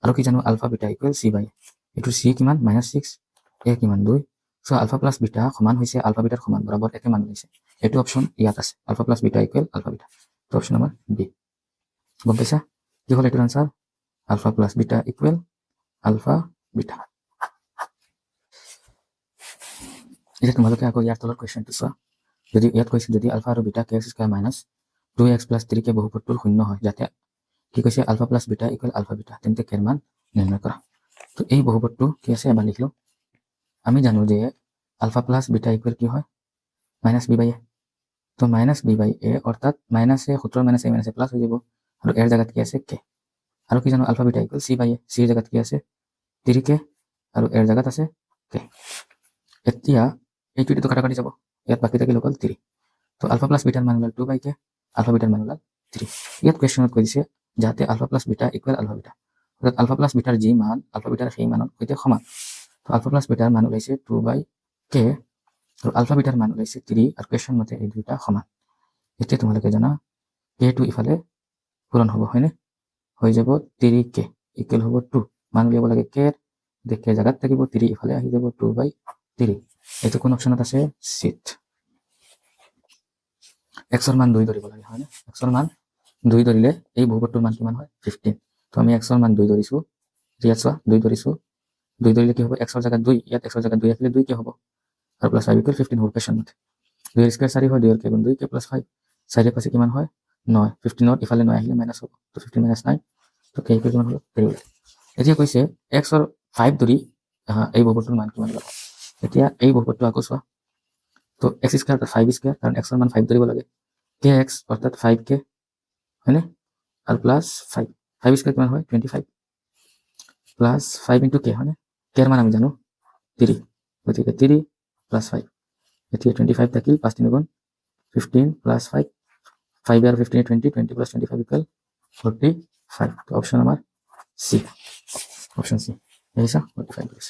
আৰু কি জানো alpha beta equal C by এইটো চি কিমান -6 এ কিমান 2 সো আলফা প্লাস বিটা সমান হৈছে আলফা বিটাৰ সমান বৰাবৰ একে মান লৈছে এইটো অপচন ইয়াত আছে alpha plus beta equal alpha beta তো অপচন আমাৰ বি গম পাইছা কি হ'ল এইটোৰ answer alpha plus beta equal alpha beta এতিয়া তোমালোকে আকৌ ইয়াৰ তলৰ কুৱেশ্যনটো চোৱা যদি ইয়াত কৈছে যদি আলফা আৰু beta k square minus 2x plus 3 কে বহুপদটোৰ শূন্য হয় যাতে কি কৈছে alpha plus beta equal alpha beta তেন্তে কেৰ মান নিৰ্ণয় কৰা তো এই বহুপদটো কি আছে এবাৰ লিখলো আমি জানো যে আলফা প্লাস বিটা ইকুৱেল কি হয় মাইনাস বি বাই এ তো মাইনাস বি বাই এ অৰ্থাৎ মাইনাস এ সূত্ৰৰ মাইনাস এ প্লাস হৈ যাব আৰু এৰ জাগাত কি আছে কে আৰু কি জানো alpha beta equal C by a চিৰ জাগাত কি আছে 3 কে আৰু এৰ জাগাত আছে কে এতিয়া এইটো কাটাকাটি যাব ইয়াত বাকি থাকিল অকল 3 তো আলফা প্লাস বিটাৰ মান ওলাল 2 বাই কে আলফা বিটাৰ মান ওলাল 3 ইয়াত কুৱেশ্যনত কৈ দিছে যাতে alpha plus beta equal alpha beta অৰ্থাৎ আলফা প্লাস বিটাৰ যি মান আলফা বিটাৰ সেই মানৰ সৈতে সমান তো আলফা প্লাস বিটাৰ মান ওলাইছে 2 বাই কে আৰু আলফা বিটাৰ মান ওলাইছে 3 আৰু কুৱেশ্যন মতে এই দুটা সমান এতিয়া তোমালোকে জানা কে টো ইফালে পূৰণ হ'ব হয়নে হৈ যাব 3 কে ইকুৱেল হ'ব 2 মান উলিয়াব লাগে কে দেখে জাগাত থাকিব 3 ইফালে আহি যাব 2 বাই 3 এইটো কোন অপচনত আছে সিট x ৰ মান 2 ধৰিব লাগে হয়নে x ৰ মান 2 ধৰিলে এই বহুপদটোৰ মান কিমান হয় 15 তো আমি x ৰ মান 2 ধৰিছো ইয়াত চোৱা 2 ধৰিছো 2 ধৰিলে কি হ'ব x ৰ জাগাত 2 ইয়াত x ৰ জাগাত 2 আহিলে 2 কি হ'ব আৰু প্লাস 5 ইকুৱেল 15 হ'ব কুৱেশ্যন মতে 2 স্কয়াৰ 4 হয় 2 ৰ কেগুণ 2 কে প্লাস 5 4 পাশে কিমান হয় 9 15 ৰ ইফালে 9 আহিলে মাইনাস হ'ব তো 15 - 9 তো কে ইকুৱেল কিমান হ'ব 3 এতিয়া কৈছে x ৰ 5 ধৰি এই বহুপদটোৰ মান কিমান হ'ব এতিয়া এই বহুপদটো আকৌ চোৱা তো x স্কয়ার 5 স্কয়ার কারণ x এর মান 5 ধরিব লাগে kx অর্থাৎ 5k হয়নে আর প্লাস 5 5 স্কয়ার কিমান হয় 25 প্লাস 5 ইনটু k হয়নে k এর মান আমি জানো 3 গতিকে 3 প্লাস 5 এতিয়া 25 থাকিল 5 3 গুণ 15 প্লাস 5 5 আর 15 20 20 প্লাস 25 ইকুয়াল 45 তো অপশন আমার সি অপশন সি এইসা 45 প্লাস